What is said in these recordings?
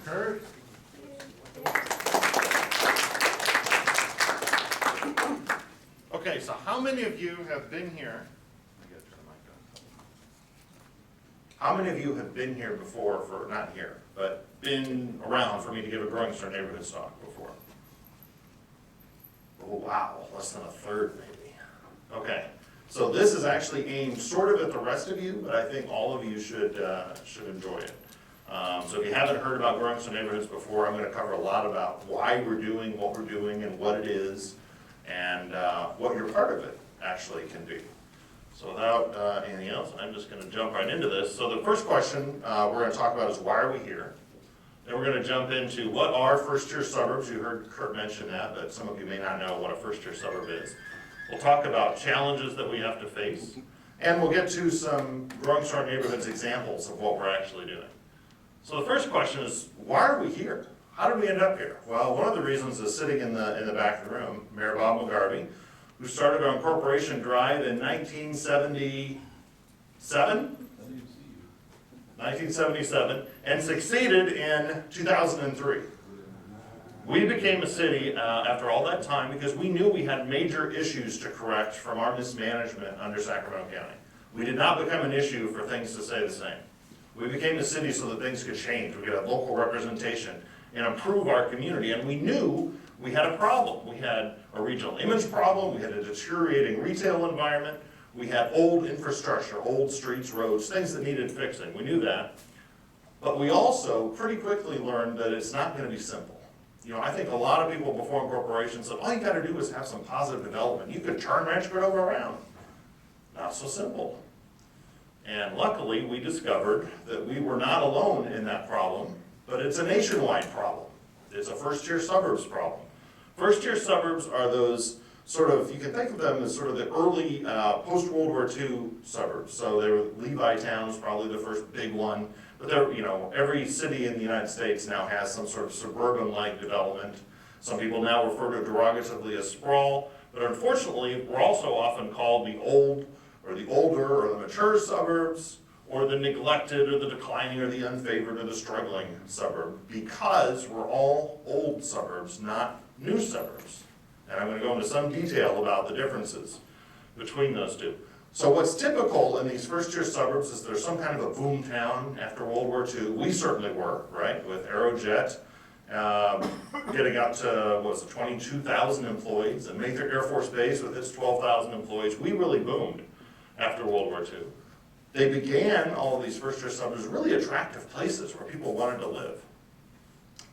Kurt. Okay, so how many of you have been here? I gotta turn the mic on. How many of you have been here before for, not here, but been around for me to give a growing store neighborhood talk before? Oh, wow, less than a third maybe. Okay, so this is actually aimed sort of at the rest of you, but I think all of you should enjoy it. So if you haven't heard about growing store neighborhoods before, I'm going to cover a lot about why we're doing what we're doing and what it is, and what your part of it actually can be. So without anything else, I'm just going to jump right into this. So the first question we're going to talk about is why are we here? Then we're going to jump into what are first-tier suburbs. You heard Kurt mention that, but some of you may not know what a first-tier suburb is. We'll talk about challenges that we have to face, and we'll get to some growing store neighborhoods examples of what we're actually doing. So the first question is, why are we here? How did we end up here? Well, one of the reasons is sitting in the back of the room, Mayor Bob McGarvey, who started on Corporation Drive in 1977, and succeeded in 2003. We became a city after all that time because we knew we had major issues to correct from our mismanagement under Sacramento County. We did not become an issue for things to stay the same. We became a city so that things could change. We could have local representation and improve our community. And we knew we had a problem. We had a regional image problem. We had a deteriorating retail environment. We had old infrastructure, old streets, roads, things that needed fixing. We knew that. But we also pretty quickly learned that it's not going to be simple. You know, I think a lot of people before incorporation said, all you got to do is have some positive development. You could turn Rancho Cordova around. Not so simple. And luckily, we discovered that we were not alone in that problem, but it's a nationwide problem. It's a first-tier suburbs problem. First-tier suburbs are those sort of, you can think of them as sort of the early post-World War II suburbs. So they were Levi towns, probably the first big one. But they're, you know, every city in the United States now has some sort of suburban-like development. Some people now refer to it derogatively as sprawl. But unfortunately, we're also often called the old, or the older, or the mature suburbs, or the neglected, or the declining, or the unfavored, or the struggling suburb, because we're all old suburbs, not new suburbs. And I'm going to go into some detail about the differences between those two. So what's typical in these first-tier suburbs is there's some kind of a boom town after World War II. We certainly were, right, with Aerojet getting up to, what was it, 22,000 employees, and Mather Air Force Base with its 12,000 employees. We really boomed after World War II. They began, all of these first-tier suburbs, really attractive places where people wanted to live.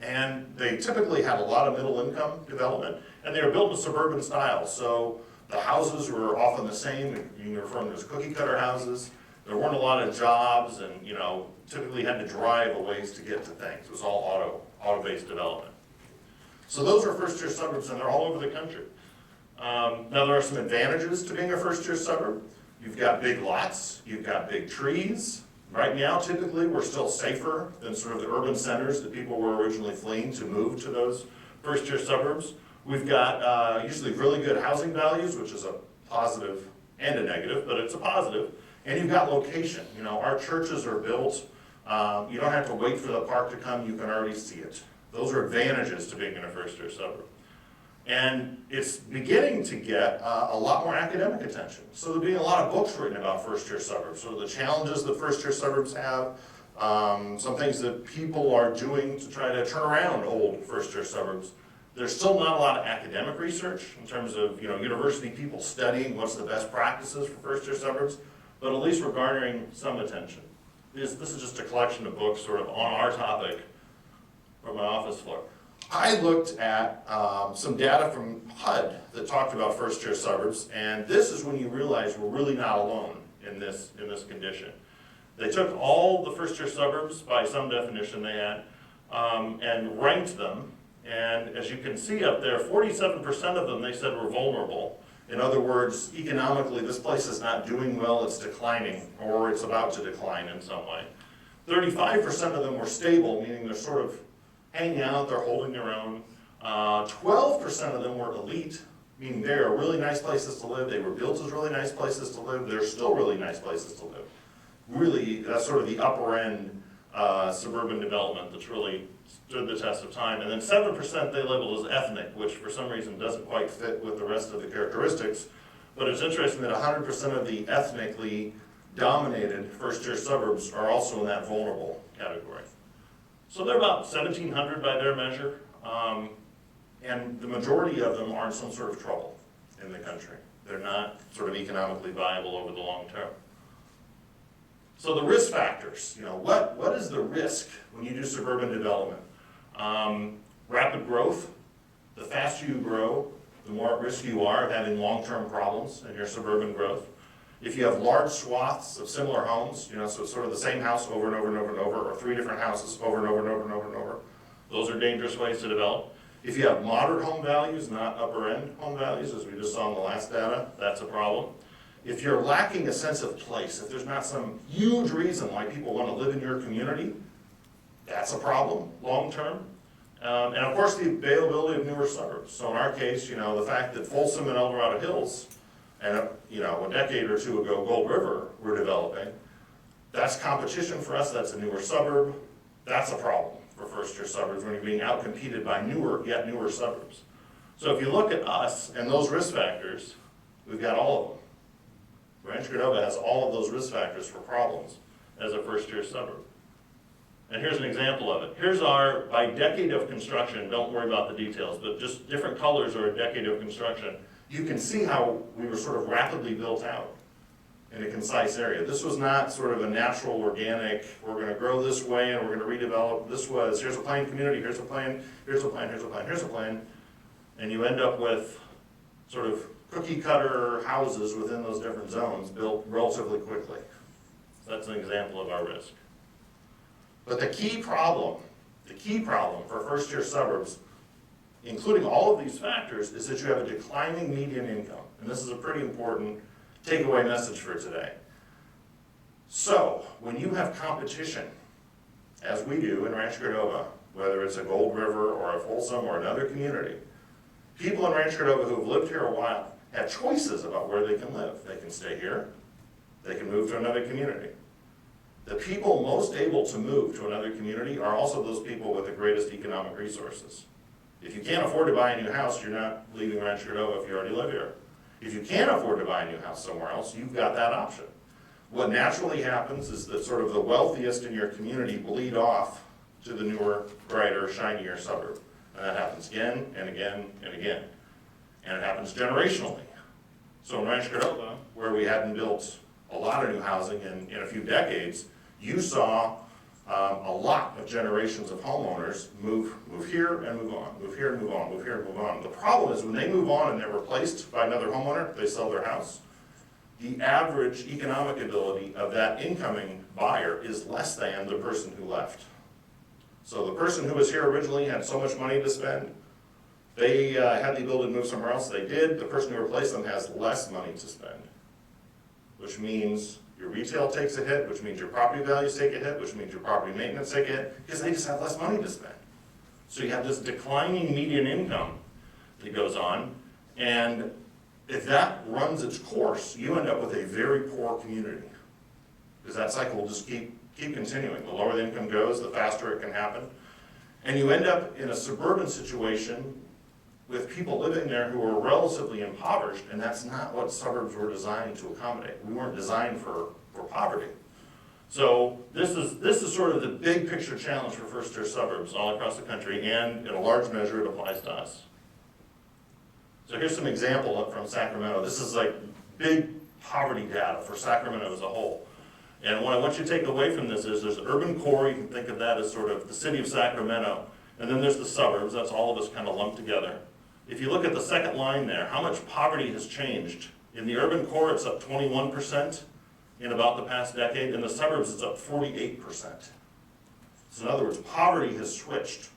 And they typically had a lot of middle-income development, and they were built in suburban style. So the houses were often the same. You can refer to them as cookie-cutter houses. There weren't a lot of jobs, and you know, typically had to drive a ways to get to things. It was all auto-based development. So those are first-tier suburbs, and they're all over the country. Now there are some advantages to being a first-tier suburb. You've got big lots, you've got big trees. Right now, typically, we're still safer than sort of the urban centers that people were originally fleeing to move to those first-tier suburbs. We've got usually really good housing values, which is a positive and a negative, but it's a positive. And you've got location. You know, our churches are built. You don't have to wait for the park to come. You can already see it. Those are advantages to being in a first-tier suburb. And it's beginning to get a lot more academic attention. So there'll be a lot of books written about first-tier suburbs. So the challenges that first-tier suburbs have, some things that people are doing to try to turn around old first-tier suburbs. There's still not a lot of academic research in terms of, you know, university people studying what's the best practices for first-tier suburbs, but at least we're garnering some attention. This is just a collection of books sort of on our topic from my office floor. I looked at some data from HUD that talked about first-tier suburbs, and this is when you realize we're really not alone in this condition. They took all the first-tier suburbs, by some definition they had, and ranked them, and as you can see up there, 47% of them they said were vulnerable. In other words, economically, this place is not doing well, it's declining, or it's about to decline in some way. 35% of them were stable, meaning they're sort of hanging out, they're holding their own. 12% of them were elite, meaning they are really nice places to live. They were built as really nice places to live. They're still really nice places to live. Really, that's sort of the upper end suburban development that's really stood the test of time. And then 7% they labeled as ethnic, which for some reason doesn't quite fit with the rest of the characteristics. But it's interesting that 100% of the ethnically dominated first-tier suburbs are also in that vulnerable category. So they're about 1,700 by their measure, and the majority of them are in some sort of trouble in the country. They're not sort of economically viable over the long term. So the risk factors, what is the risk when you do suburban development? Rapid growth. The faster you grow, the more at risk you are of having long-term problems in your suburban growth. If you have large swaths of similar homes, so it's sort of the same house over and over and over and over, or 3 different houses over and over and over and over and over, those are dangerous ways to develop. If you have moderate home values, not upper-end home values, as we just saw in the last data, that's a problem. If you're lacking a sense of place, if there's not some huge reason why people want to live in your community, that's a problem long-term. And of course, the availability of newer suburbs. So in our case, the fact that Folsom and El Dorado Hills, and a decade or two ago, Gold River were developing, that's competition for us. That's a newer suburb. That's a problem for first-tier suburbs when you're being outcompeted by yet newer suburbs. So if you look at us and those risk factors, we've got all of them. Rancho Cordova has all of those risk factors for problems as a first-tier suburb. And here's an example of it. Here's our, by decade of construction, don't worry about the details, but just different colors are a decade of construction. You can see how we were sort of rapidly built out in a concise area. This was not sort of a natural, organic, we're going to grow this way and we're going to redevelop. This was, here's a planned community, here's a plan, here's a plan, here's a plan, here's a plan. And you end up with sort of cookie cutter houses within those different zones built relatively quickly. So that's an example of our risk. But the key problem for first-tier suburbs, including all of these factors, is that you have a declining median income. And this is a pretty important takeaway message for today. So, when you have competition, as we do in Rancho Cordova, whether it's a Gold River or a Folsom or another community, people in Rancho Cordova who have lived here a while have choices about where they can live. They can stay here, they can move to another community. The people most able to move to another community are also those people with the greatest economic resources. If you can't afford to buy a new house, you're not leaving Rancho Cordova if you already live here. If you can afford to buy a new house somewhere else, you've got that option. What naturally happens is that sort of the wealthiest in your community bleed off to the newer, brighter, shinier suburb. And that happens again and again and again. And it happens generationally. So in Rancho Cordova, where we hadn't built a lot of new housing in a few decades, you saw a lot of generations of homeowners move here and move on, move here and move on, move here and move on. The problem is when they move on and they're replaced by another homeowner, they sell their house, the average economic ability of that incoming buyer is less than the person who left. So the person who was here originally had so much money to spend, they had the ability to move somewhere else, they did. The person who replaced them has less money to spend, which means your retail takes a hit, which means your property values take a hit, which means your property maintenance take a hit, because they just have less money to spend. So you have this declining median income that goes on, and if that runs its course, you end up with a very poor community, because that cycle will just keep continuing. The lower the income goes, the faster it can happen. And you end up in a suburban situation with people living there who are relatively impoverished, and that's not what suburbs were designed to accommodate. We weren't designed for poverty. So this is sort of the big picture challenge for first-tier suburbs all across the country, and in a large measure it applies to us. So here's some example from Sacramento. This is like big poverty data for Sacramento as a whole. And what I want you to take away from this is there's an urban core, you can think of that as sort of the city of Sacramento, and then there's the suburbs, that's all of us kind of lumped together. If you look at the second line there, how much poverty has changed? In the urban core, it's up 21% in about the past decade. In the suburbs, it's up 48%. So in other words, poverty has switched.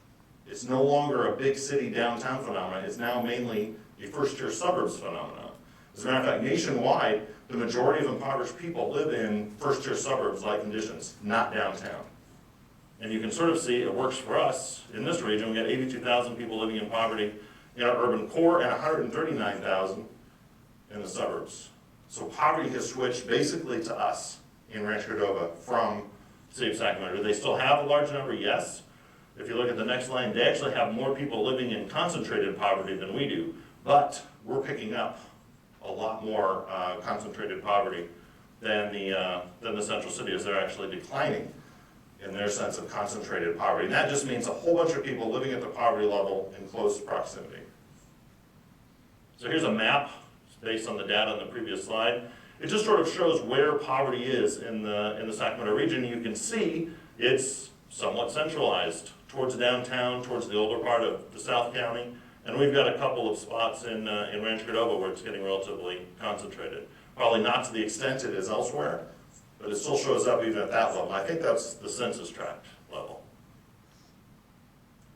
It's no longer a big city downtown phenomenon. It's now mainly a first-tier suburbs phenomenon. As a matter of fact, nationwide, the majority of impoverished people live in first-tier suburbs-like conditions, not downtown. And you can sort of see it works for us. In this region, we got 82,000 people living in poverty in our urban core and 139,000 in the suburbs. So poverty has switched basically to us in Rancho Cordova from City of Sacramento. Do they still have a large number? Yes. If you look at the next line, they actually have more people living in concentrated poverty than we do, but we're picking up a lot more concentrated poverty than the central cities. They're actually declining in their sense of concentrated poverty. And that just means a whole bunch of people living at the poverty level in close proximity. So here's a map based on the data on the previous slide. It just sort of shows where poverty is in the Sacramento region. You can see it's somewhat centralized towards downtown, towards the older part of the South County, and we've got a couple of spots in Rancho Cordova where it's getting relatively concentrated. Probably not to the extent it is elsewhere, but it still shows up even at that level. I think that's the census tract level.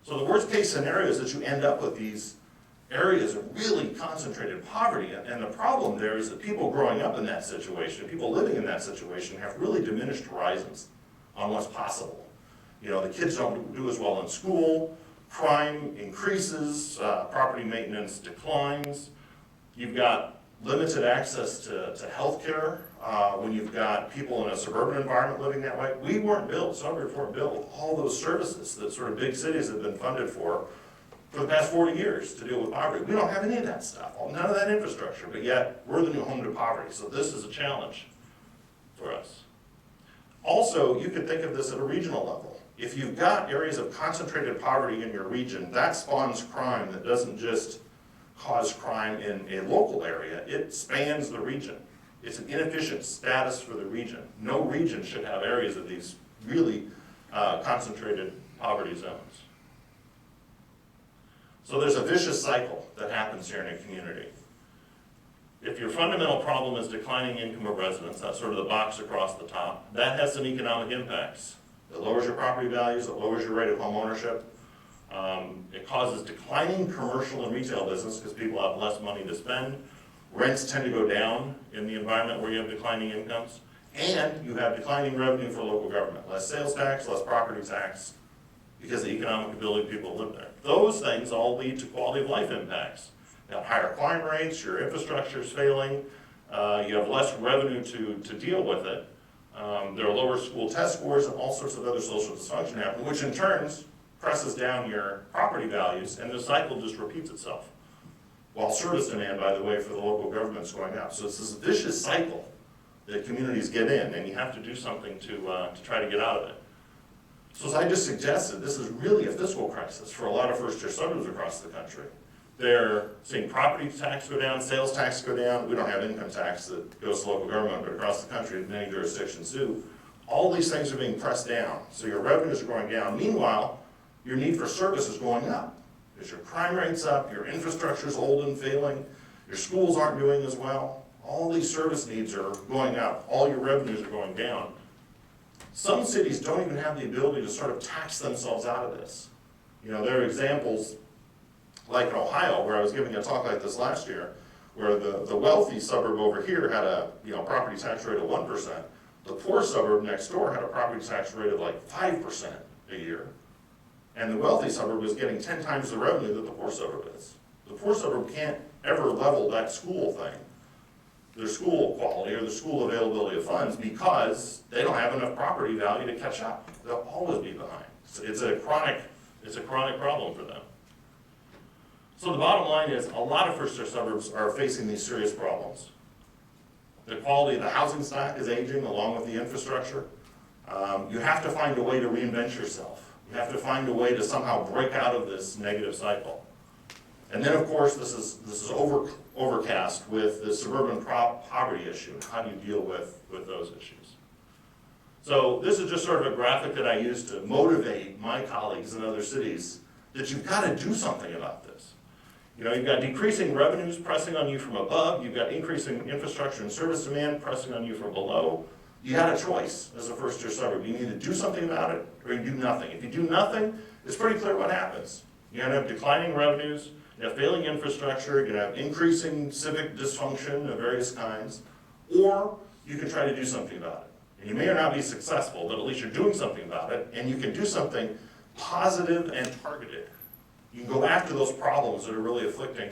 So the worst case scenario is that you end up with these areas of really concentrated poverty, and the problem there is that people growing up in that situation, people living in that situation, have really diminished horizons on what's possible. You know, the kids don't do as well in school, crime increases, property maintenance declines, you've got limited access to health care when you've got people in a suburban environment living that way. We weren't built, Suburbs weren't built with all those services that sort of big cities have been funded for the past 40 years to deal with poverty. We don't have any of that stuff, none of that infrastructure, but yet we're the new home to poverty, so this is a challenge for us. Also, you could think of this at a regional level. If you've got areas of concentrated poverty in your region, that spawns crime that doesn't just cause crime in a local area, it spans the region. It's an inefficient status for the region. No region should have areas of these really concentrated poverty zones. So there's a vicious cycle that happens here in a community. If your fundamental problem is declining income of residents, that's sort of the box across the top, that has some economic impacts. It lowers your property values, it lowers your rate of home ownership. It causes declining commercial and retail business because people have less money to spend. Rents tend to go down in the environment where you have declining incomes. And you have declining revenue for local government. Less sales tax, less property tax, because of the economic ability of people to live there. Those things all lead to quality of life impacts. You have higher crime rates, your infrastructure is failing, you have less revenue to deal with it. There are lower school test scores and all sorts of other social dysfunction happen, which in turn presses down your property values, and the cycle just repeats itself. While service demand, by the way, for the local government is going up. So it's this vicious cycle that communities get in, and you have to do something to try to get out of it. So as I just suggested, this is really a fiscal crisis for a lot of first-tier suburbs across the country. They're seeing property tax go down, sales tax go down. We don't have income tax that goes to local government, but across the country, many jurisdictions do. All these things are being pressed down, so your revenues are going down. Meanwhile, your need for service is going up. Because your crime rate's up, your infrastructure's old and failing, your schools aren't doing as well. All these service needs are going up, all your revenues are going down. Some cities don't even have the ability to sort of tax themselves out of this. You know, there are examples like in Ohio, where I was giving a talk like this last year, where the wealthy suburb over here had a property tax rate of 1%. The poor suburb next door had a property tax rate of like 5% a year. And the wealthy suburb is getting 10 times the revenue that the poor suburb is. The poor suburb can't ever level that school thing, their school quality or the school availability of funds, because they don't have enough property value to catch up. They'll always be behind. It's a chronic problem for them. So the bottom line is a lot of first-tier suburbs are facing these serious problems. The quality of the housing stock is aging along with the infrastructure. You have to find a way to reinvent yourself. You have to find a way to somehow break out of this negative cycle. And then, of course, this is overcast with the suburban poverty issue. How do you deal with those issues? So this is just sort of a graphic that I use to motivate my colleagues in other cities that you've got to do something about this. You know, you've got decreasing revenues pressing on you from above. You've got increasing infrastructure and service demand pressing on you from below. You had a choice as a first-tier suburb. You need to do something about it, or you do nothing. If you do nothing, it's pretty clear what happens. You're going to have declining revenues, you have failing infrastructure, you're going to have increasing civic dysfunction of various kinds, or you can try to do something about it. And you may or not be successful, but at least you're doing something about it, and you can do something positive and targeted. You can go after those problems that are really afflicting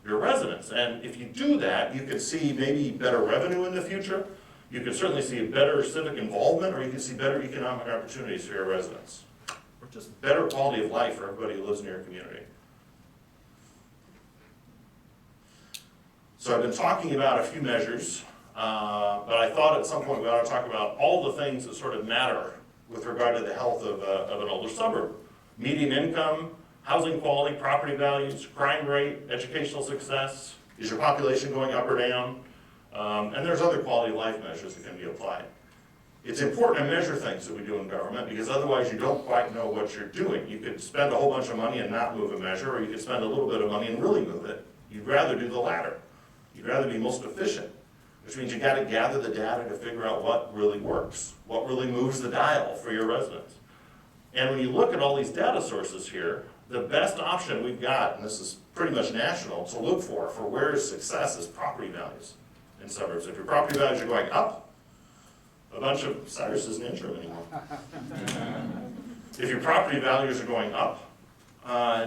your residents. And if you do that, you can see maybe better revenue in the future. You could certainly see better civic involvement, or you could see better economic opportunities for your residents, or just better quality of life for everybody who lives in your community. So I've been talking about a few measures, but I thought at some point we ought to talk about all the things that sort of matter with regard to the health of an older suburb. Median income, housing quality, property values, crime rate, educational success. Is your population going up or down? And there's other quality of life measures that can be applied. It's important to measure things that we do in government, because otherwise you don't quite know what you're doing. You could spend a whole bunch of money and not move a measure, or you could spend a little bit of money and really move it. You'd rather do the latter. You'd rather be most efficient, which means you got to gather the data to figure out what really works, what really moves the dial for your residents. And when you look at all these data sources here, the best option we've got, and this is pretty much national, to look for where is success is property values in suburbs. If your property values are going up, a bunch of, Cyrus isn't interim anymore. If your property values are going up,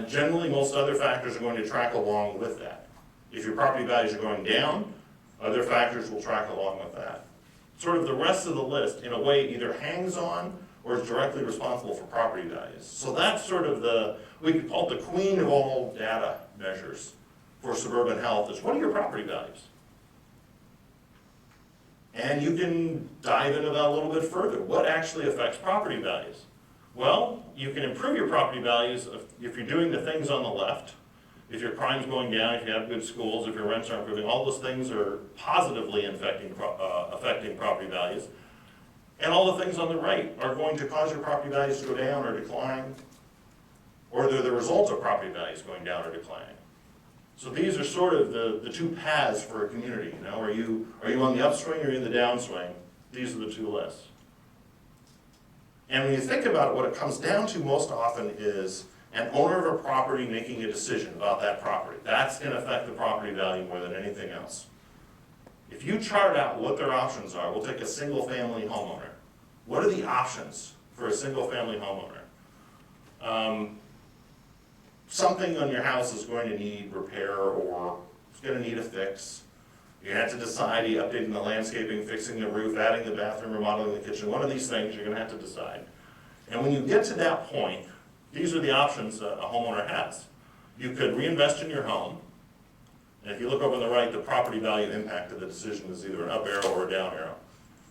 generally most other factors are going to track along with that. If your property values are going down, other factors will track along with that. Sort of the rest of the list, in a way, either hangs on or is directly responsible for property values. So that's sort of we could call it the queen of all data measures for suburban health, is what are your property values? And you can dive into that a little bit further. What actually affects property values? Well, you can improve your property values if you're doing the things on the left. If your crime's going down, if you have good schools, if your rents are improving, all those things are positively affecting property values. And all the things on the right are going to cause your property values to go down or decline, or they're the result of property values going down or declining. So these are sort of the two paths for a community. You know, are you on the upswing or are you in the downswing? These are the two lists. And when you think about it, what it comes down to most often is an owner of a property making a decision about that property. That's going to affect the property value more than anything else. If you chart out what their options are, we'll take a single-family homeowner. What are the options for a single-family homeowner? Something on your house is going to need repair, or it's going to need a fix. You have to decide, updating the landscaping, fixing the roof, adding the bathroom, remodeling the kitchen. One of these things you're going to have to decide. And when you get to that point, these are the options a homeowner has. You could reinvest in your home. And if you look over on the right, the property value impact of the decision is either an up arrow or a down arrow.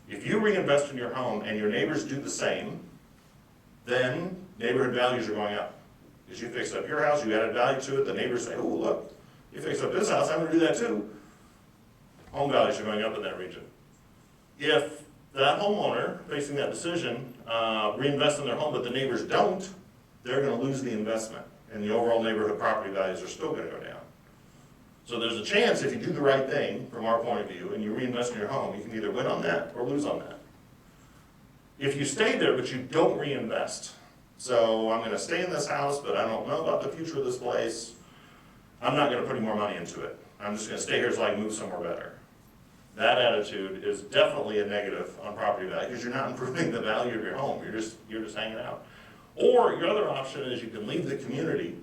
If you reinvest in your home and your neighbors do the same, then neighborhood values are going up. Because you fixed up your house, you added value to it, the neighbors say, oh, look, you fixed up this house, I'm going to do that too. Home values are going up in that region. If that homeowner facing that decision reinvests in their home, but the neighbors don't, they're going to lose the investment, and the overall neighborhood property values are still going to go down. So there's a chance, if you do the right thing, from our point of view, and you reinvest in your home, you can either win on that or lose on that. If you stay there, but you don't reinvest, so I'm going to stay in this house, but I don't know about the future of this place, I'm not going to put any more money into it. I'm just going to stay here so I can move somewhere better. That attitude is definitely a negative on property value, because you're not improving the value of your home, you're just hanging out. Or your other option is you can leave the community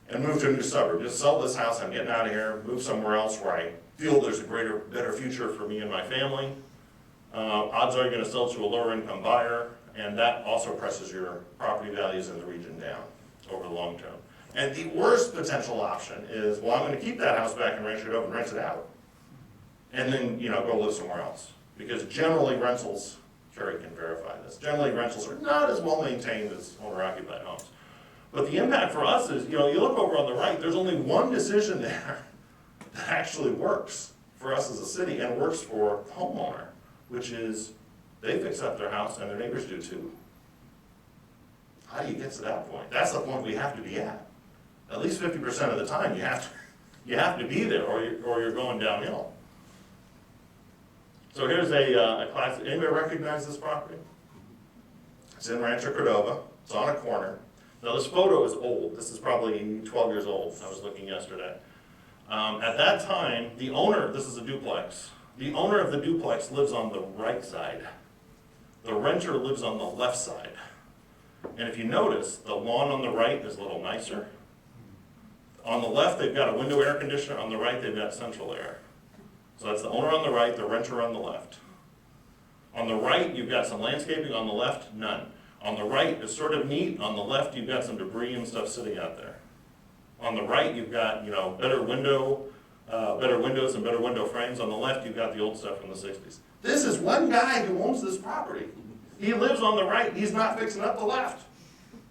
and move to a new suburb. Just sell this house, I'm getting out of here, move somewhere else where I feel there's a better future for me and my family. Odds are you're going to sell to a lower income buyer, and that also presses your property values in the region down over the long term. And the worst potential option is, well, I'm going to keep that house back in Rancho Cordova and rent it out. And then, go live somewhere else. Because generally rentals, Carrie can verify this, generally rentals are not as well maintained as owner-occupied homes. But the impact for us is, you look over on the right, there's only one decision there that actually works for us as a city and works for the homeowner, which is they fix up their house and their neighbors do too. How do you get to that point? That's the point we have to be at. At least 50% of the time you have to be there, or you're going downhill. So here's a classic. Anybody recognize this property? It's in Rancho Cordova. It's on a corner. Now this photo is old. This is probably 12 years old. I was looking yesterday. At that time, the owner, this is a duplex, the owner of the duplex lives on the right side. The renter lives on the left side. And if you notice, the lawn on the right is a little nicer. On the left, they've got a window air conditioner. On the right, they've got central air. So that's the owner on the right, the renter on the left. On the right, you've got some landscaping, on the left, none. On the right, it's sort of neat, on the left, you've got some debris and stuff sitting out there. On the right, you've got, better windows and better window frames. On the left, you've got the old stuff from the 60s. This is one guy who owns this property. He lives on the right, he's not fixing up the left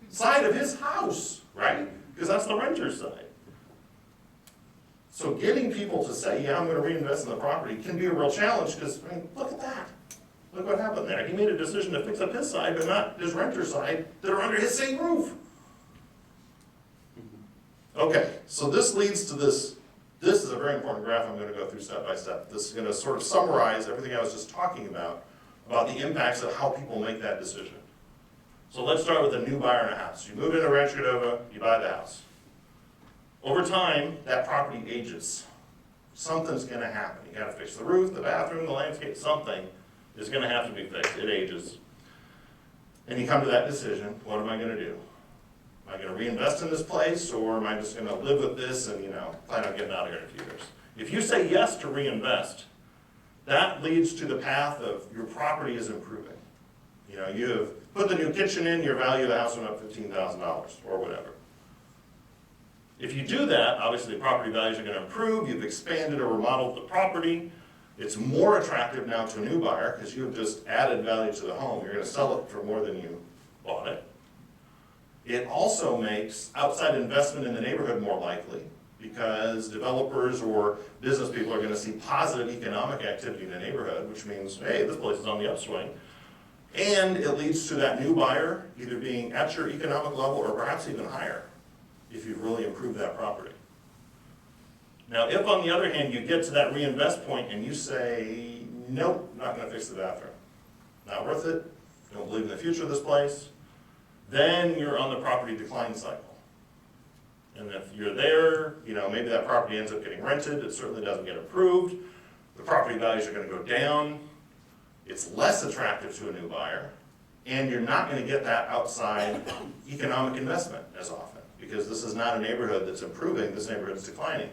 side of his house, right? Because that's the renter's side. So getting people to say, yeah, I'm going to reinvest in the property can be a real challenge because, look at that. Look what happened there. He made a decision to fix up his side, but not his renter's side that are under his same roof. Okay, so this leads to this. This is a very important graph I'm going to go through step by step. This is going to sort of summarize everything I was just talking about the impacts of how people make that decision. So let's start with a new buyer in a house. You move into Rancho Cordova, you buy the house. Over time, that property ages. Something's going to happen. You got to fix the roof, the bathroom, the landscape, something is going to have to be fixed. It ages. And you come to that decision, what am I going to do? Am I going to reinvest in this place, or am I just going to live with this and, plan on getting out of here in a few years? If you say yes to reinvest, that leads to the path of your property is improving. You have put the new kitchen in, your value of the house went up $15,000 or whatever. If you do that, obviously the property values are going to improve. You've expanded or remodeled the property. It's more attractive now to a new buyer because you have just added value to the home. You're going to sell it for more than you bought it. It also makes outside investment in the neighborhood more likely because developers or business people are going to see positive economic activity in the neighborhood, which means, hey, this place is on the upswing. And it leads to that new buyer either being at your economic level or perhaps even higher if you've really improved that property. Now, if on the other hand you get to that reinvest point and you say, nope, not going to fix the bathroom, not worth it, don't believe in the future of this place, then you're on the property decline cycle. And if you're there, maybe that property ends up getting rented, it certainly doesn't get improved, the property values are going to go down, it's less attractive to a new buyer, and you're not going to get that outside economic investment as often because this is not a neighborhood that's improving, this neighborhood is declining.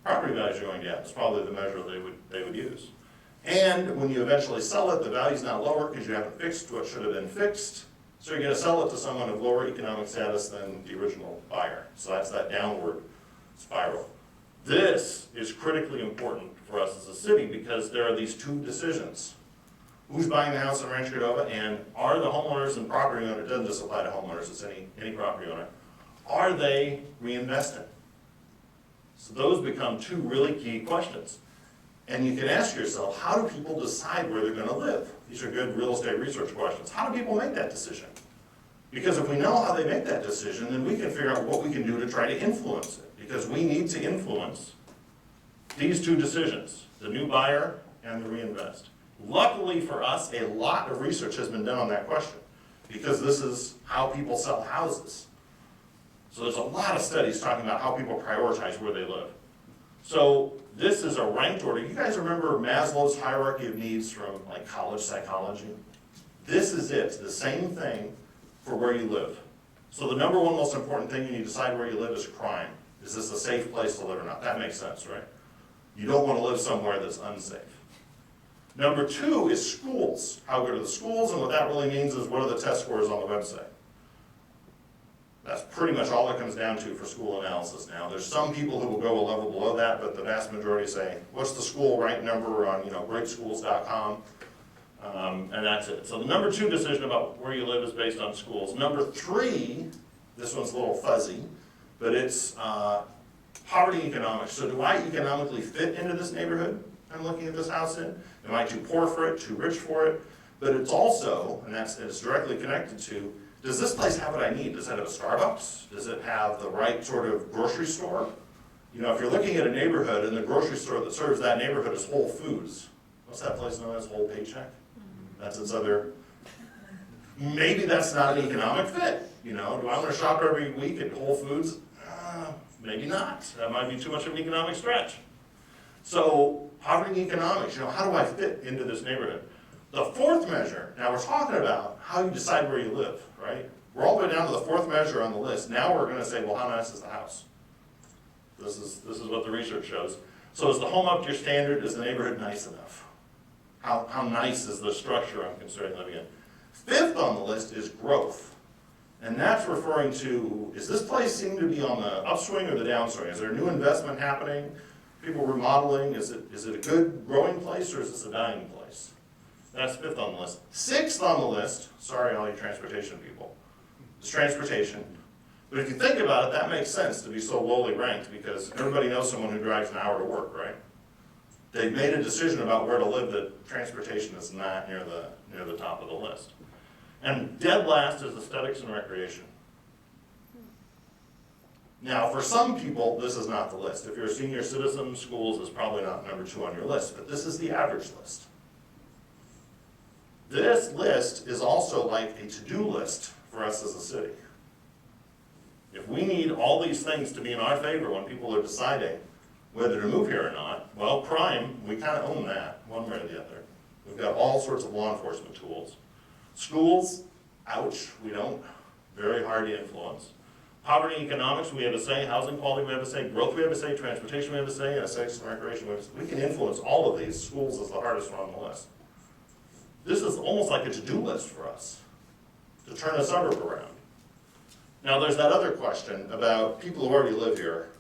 Property values are going down, it's probably the measure they would use. And when you eventually sell it, the value's now lower because you haven't fixed what should have been fixed. So you're going to sell it to someone of lower economic status than the original buyer. So that's that downward spiral. This is critically important for us as a city because there are these two decisions. Who's buying the house in Rancho Cordova, and are the homeowners and property owner, it doesn't just apply to homeowners, it's any property owner, are they reinvesting? So those become two really key questions. And you can ask yourself, how do people decide where they're going to live? These are good real estate research questions. How do people make that decision? Because if we know how they make that decision, then we can figure out what we can do to try to influence it. Because we need to influence these two decisions, the new buyer and the reinvest. Luckily for us, a lot of research has been done on that question because this is how people sell houses. So there's a lot of studies talking about how people prioritize where they live. So this is a ranked order. You guys remember Maslow's hierarchy of needs from college psychology? This is it, the same thing for where you live. So the number one most important thing when you decide where you live is crime. Is this a safe place to live or not? That makes sense, right? You don't want to live somewhere that's unsafe. Number two is schools. How good are the schools? And what that really means is what are the test scores on the website? That's pretty much all it comes down to for school analysis now. There's some people who will go a level below that, but the vast majority say, what's the school rank number on greatschools.com? And that's it. So the number two decision about where you live is based on schools. Number three, this one's a little fuzzy, but it's poverty economics. So do I economically fit into this neighborhood I'm looking at this house in? Am I too poor for it, too rich for it? But it's also, and it's directly connected to, does this place have what I need? Does it have a Starbucks? Does it have the right sort of grocery store? If you're looking at a neighborhood and the grocery store that serves that neighborhood is Whole Foods, what's that place known as? Whole Paycheck? That's its other, maybe that's not an economic fit. Do I want to shop every week at Whole Foods? Maybe not. That might be too much of an economic stretch. So poverty economics, how do I fit into this neighborhood? The fourth measure, now we're talking about how you decide where you live, right? We're all the way down to the fourth measure on the list. Now we're going to say, well, how nice is the house? This is what the research shows. So is the home up to your standard? Is the neighborhood nice enough? how nice is the structure I'm considering living in. Fifth on the list is growth. And that's referring to, is this place seem to be on the upswing or the downswing? Is there new investment happening? People remodeling? Is it a good growing place or is this a dying place? That's fifth on the list. Sixth on the list, sorry all you transportation people, is transportation. But if you think about it, that makes sense to be so lowly ranked because everybody knows someone who drives an hour to work, right? They've made a decision about where to live that transportation is not near the top of the list. And dead last is aesthetics and recreation. Now, for some people, this is not the list. If you're a senior citizen, schools is probably not number 2 on your list, but this is the average list. This list is also like a to-do list for us as a city. If we need all these things to be in our favor when people are deciding whether to move here or not, well, crime, we kind of own that, one way or the other. We've got all sorts of law enforcement tools. Schools, ouch, we don't. Very hard to influence. Poverty and economics, we have a say. Housing quality, we have a say. Growth, we have a say. Transportation, we have a say. And aesthetics and recreation, we have a say. We can influence all of these. Schools is the hardest one on the list. This is almost like a to-do list for us to turn a suburb around. Now, there's that other question about people who already live here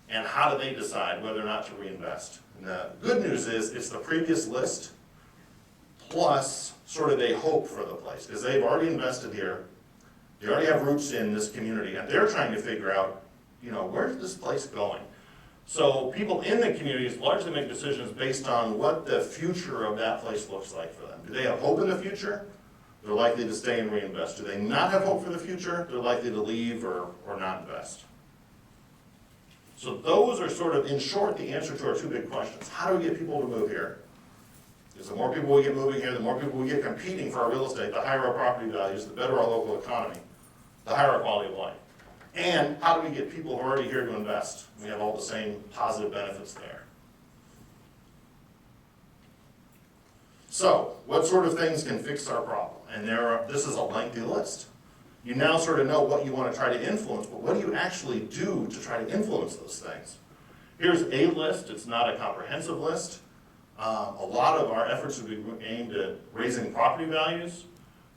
and how do they decide whether or not to reinvest. And the good news is it's the previous list plus sort of a hope for the place because they've already invested here. They already have roots in this community and they're trying to figure out, where's this place going? So people in the communities largely make decisions based on what the future of that place looks like for them. Do they have hope in the future? They're likely to stay and reinvest. Do they not have hope for the future? They're likely to leave or not invest. So those are sort of, in short, the answer to our 2 big questions. How do we get people to move here? Because the more people we get moving here, the more people we get competing for our real estate, the higher our property values, the better our local economy, the higher our quality of life. And how do we get people who are already here to invest? We have all the same positive benefits there. So, what sort of things can fix our problem? And this is a lengthy list. You now sort of know what you want to try to influence, but what do you actually do to try to influence those things? Here's a list. It's not a comprehensive list. A lot of our efforts would be aimed at raising property values.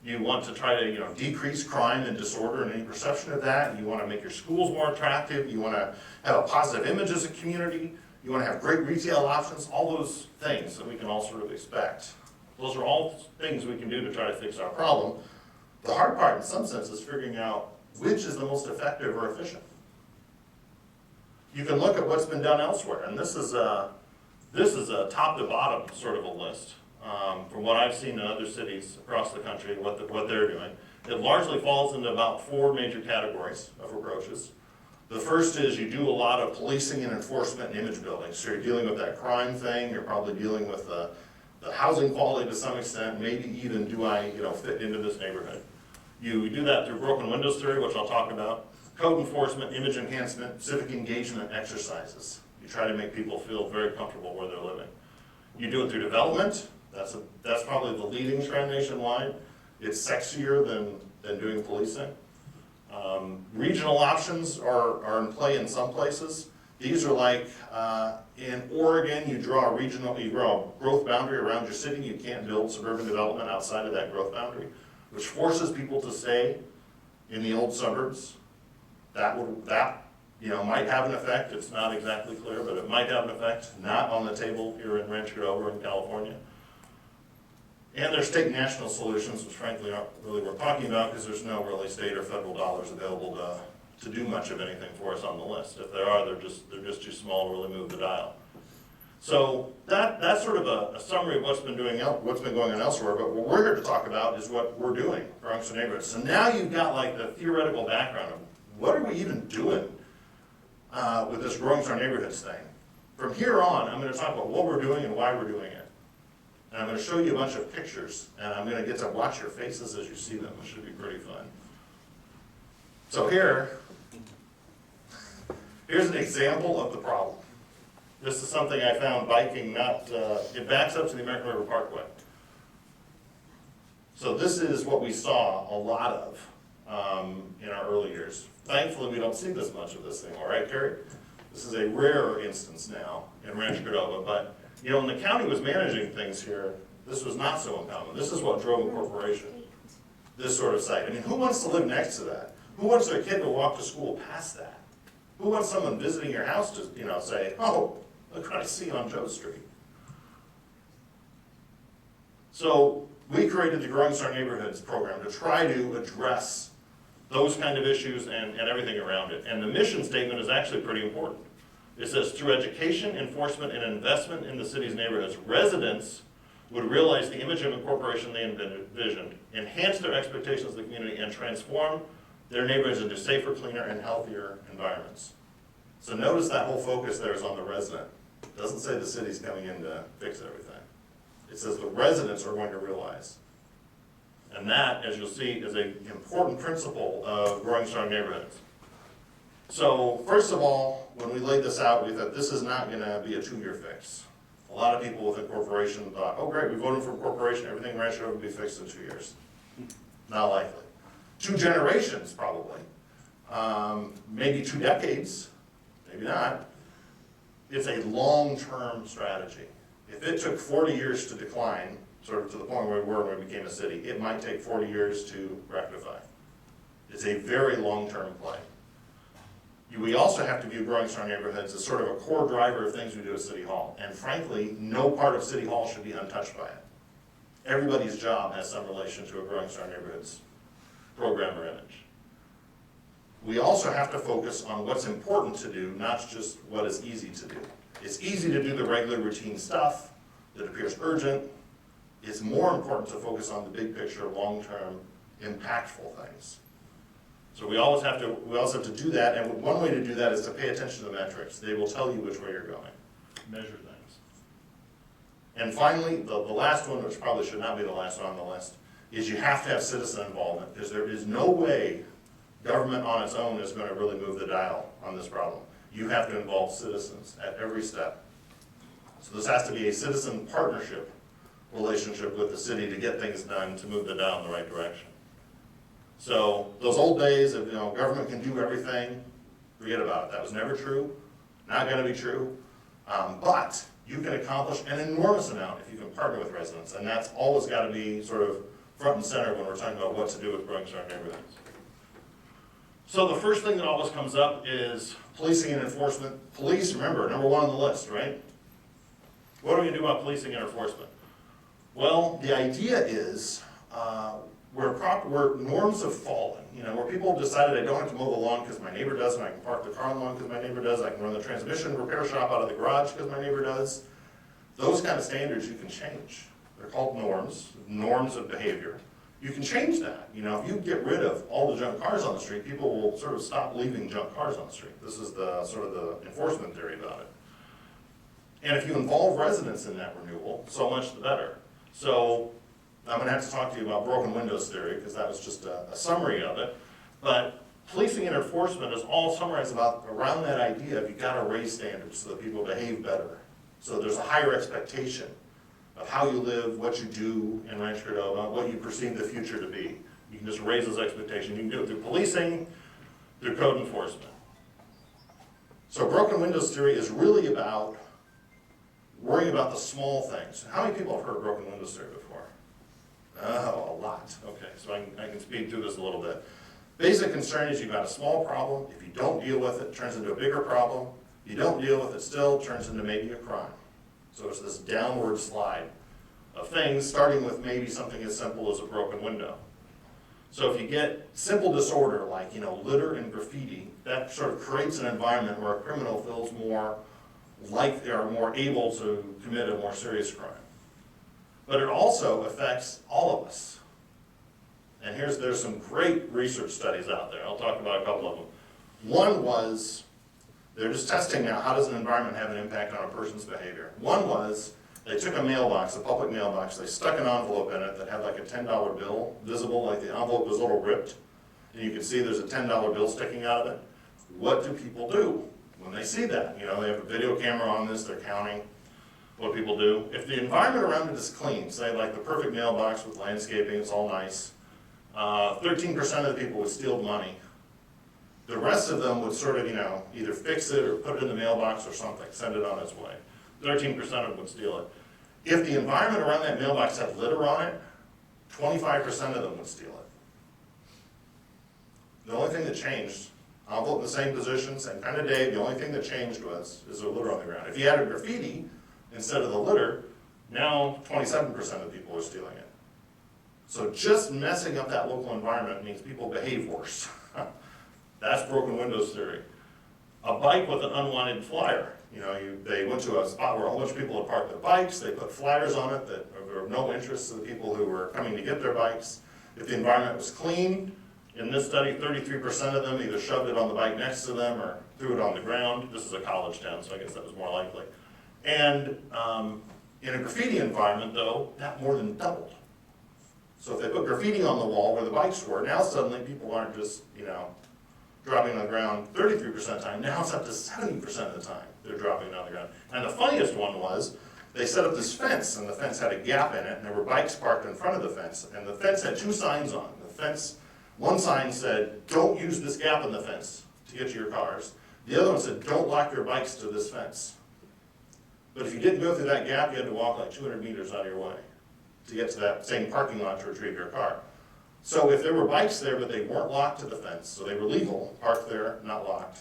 You want to try to decrease crime and disorder and any perception of that. You want to make your schools more attractive. You want to have a positive image as a community. You want to have great retail options, all those things that we can all sort of expect. Those are all things we can do to try to fix our problem. The hard part, in some sense, is figuring out which is the most effective or efficient. You can look at what's been done elsewhere, and this is a top to bottom sort of a list. From what I've seen in other cities across the country, what they're doing. It largely falls into about 4 major categories of approaches. The first is you do a lot of policing and enforcement and image building. So you're dealing with that crime thing, you're probably dealing with the housing quality to some extent, maybe even do I fit into this neighborhood. You do that through broken windows theory, which I'll talk about, code enforcement, image enhancement, civic engagement exercises. You try to make people feel very comfortable where they're living. You do it through development. That's probably the leading trend nationwide. It's sexier than doing policing. Regional options are in play in some places. These are like in Oregon, you draw a growth boundary around your city. You can't build suburban development outside of that growth boundary, which forces people to stay in the old suburbs. That might have an effect. It's not exactly clear, but it might have an effect. Not on the table here in Rancho Cordova in California. And there's state and national solutions, which frankly aren't really worth talking about because there's no really state or federal dollars available to do much of anything for us on the list. If there are, they're just too small to really move the dial. So that's sort of a summary of what's been going on elsewhere. But what we're here to talk about is what we're doing for Youngstown neighborhoods. So now you've got like the theoretical background of what are we even doing with this growing our neighborhoods thing. From here on, I'm going to talk about what we're doing and why we're doing it. And I'm going to show you a bunch of pictures, and I'm going to get to watch your faces as you see them, which should be pretty fun. So here's an example of the problem. This is something I found biking, it backs up to the American River Parkway. So this is what we saw a lot of in our early years. Thankfully, we don't see this much of this anymore, right, Carrie? This is a rarer instance now in Rancho Cordova, but when the county was managing things here, This was not so uncommon. This is what drove incorporation, this sort of site. I mean, who wants to live next to that? Who wants their kid to walk to school past that? Who wants someone visiting your house to, say, oh, look what I see on Joe Street? So we created the Growing Star Neighborhoods program to try to address those kind of issues and everything around it. And the mission statement is actually pretty important. It says, through education, enforcement, and investment in the city's neighborhoods, residents would realize the image of incorporation they envisioned, enhance their expectations of the community, and transform their neighborhoods into safer, cleaner, and healthier environments. So notice that whole focus there is on the resident. It doesn't say the city's coming in to fix everything. It says the residents are going to realize. And that, as you'll see, is an important principle of Growing Strong Neighborhoods. So first of all, when we laid this out, we thought this is not going to be a 2-year fix. A lot of people with incorporation thought, oh great, we voted for incorporation, everything in Rancho Cordova will be fixed in 2 years. Not likely. 2 generations probably. Maybe 2 decades, maybe not. It's a long-term strategy. If it took 40 years to decline, sort of to the point where we were when we became a city, it might take 40 years to rectify. It's a very long-term play. We also have to view Growing Strong Neighborhoods as sort of a core driver of things we do at City Hall. And frankly, no part of City Hall should be untouched by it. Everybody's job has some relation to a Growing Strong Neighborhoods program or image. We also have to focus on what's important to do, not just what is easy to do. It's easy to do the regular routine stuff that appears urgent. It's more important to focus on the big picture, long-term, impactful things. So we also have to do that, and one way to do that is to pay attention to the metrics. They will tell you which way you're going. Measure things. And finally, the last one, which probably should not be the last one on the list, is you have to have citizen involvement, because there is no way government on its own is going to really move the dial on this problem. You have to involve citizens at every step. So this has to be a citizen partnership relationship with the city to get things done, to move the dial in the right direction. So those old days of, government can do everything, forget about it. That was never true, not going to be true. But you can accomplish an enormous amount if you can partner with residents, and that's always got to be sort of front and center when we're talking about what to do with Growing Strong Neighborhoods. So the first thing that always comes up is policing and enforcement. Police, remember, number 1 on the list, right? What are we going to do about policing and enforcement? Well, the idea is where norms have fallen, where people have decided I don't have to mow the lawn because my neighbor does, and I can park the car on the lawn because my neighbor does, I can run the transmission repair shop out of the garage because my neighbor does. Those kind of standards you can change. They're called norms of behavior. You can change that. If you get rid of all the junk cars on the street, people will sort of stop leaving junk cars on the street. This is the sort of the enforcement theory about it. And if you involve residents in that renewal, so much the better. So I'm going to have to talk to you about broken windows theory, because that was just a summary of it. But policing and enforcement is all summarized around that idea of you've got to raise standards so that people behave better. So there's a higher expectation of how you live, what you do in Rancho Cordova, what you perceive the future to be. You can just raise those expectations. You can do it through policing, through code enforcement. So broken windows theory is really about worrying about the small things. How many people have heard broken windows theory before? Oh, a lot. Okay, so I can speed through this a little bit. Basic concern is you've got a small problem. If you don't deal with it, it turns into a bigger problem. If you don't deal with it still, it turns into maybe a crime. So it's this downward slide of things, starting with maybe something as simple as a broken window. So if you get simple disorder like, litter and graffiti, that sort of creates an environment where a criminal feels more like they are more able to commit a more serious crime. But it also affects all of us. And there's some great research studies out there. I'll talk about a couple of them. One was, they're just testing now, how does an environment have an impact on a person's behavior? One was, they took a mailbox, a public mailbox, they stuck an envelope in it that had like a $10 bill visible, like the envelope was a little ripped, and you can see there's a $10 bill sticking out of it. What do people do when they see that? They have a video camera on this, they're counting what people do. If the environment around it is clean, say like the perfect mailbox with landscaping, it's all nice, 13% of the people would steal the money. The rest of them would sort of, either fix it or put it in the mailbox or something, send it on its way. 13% of them would steal it. If the environment around that mailbox had litter on it, 25% of them would steal it. The only thing that changed, envelope in the same position, same kind of day, the only thing that changed is the litter on the ground. If you added graffiti instead of the litter, now 27% of people are stealing it. So just messing up that local environment means people behave worse. That's broken windows theory. A bike with an unwanted flyer. They went to a spot where a whole bunch of people had parked their bikes, they put flyers on it that were of no interest to the people who were coming to get their bikes. If the environment was clean, in this study, 33% of them either shoved it on the bike next to them or threw it on the ground. This is a college town, so I guess that was more likely. And in a graffiti environment, though, that more than doubled. So if they put graffiti on the wall where the bikes were, now suddenly people aren't just, dropping on the ground 33% of the time. Now it's up to 70% of the time they're dropping on the ground. And the funniest one was, they set up this fence, and the fence had a gap in it, and there were bikes parked in front of the fence, and the fence had 2 signs on it. The fence, one sign said, don't use this gap in the fence to get to your cars. The other one said, don't lock your bikes to this fence. But if you didn't go through that gap, you had to walk like 200 meters out of your way to get to that same parking lot to retrieve your car. So if there were bikes there, but they weren't locked to the fence, so they were legal, parked there, not locked,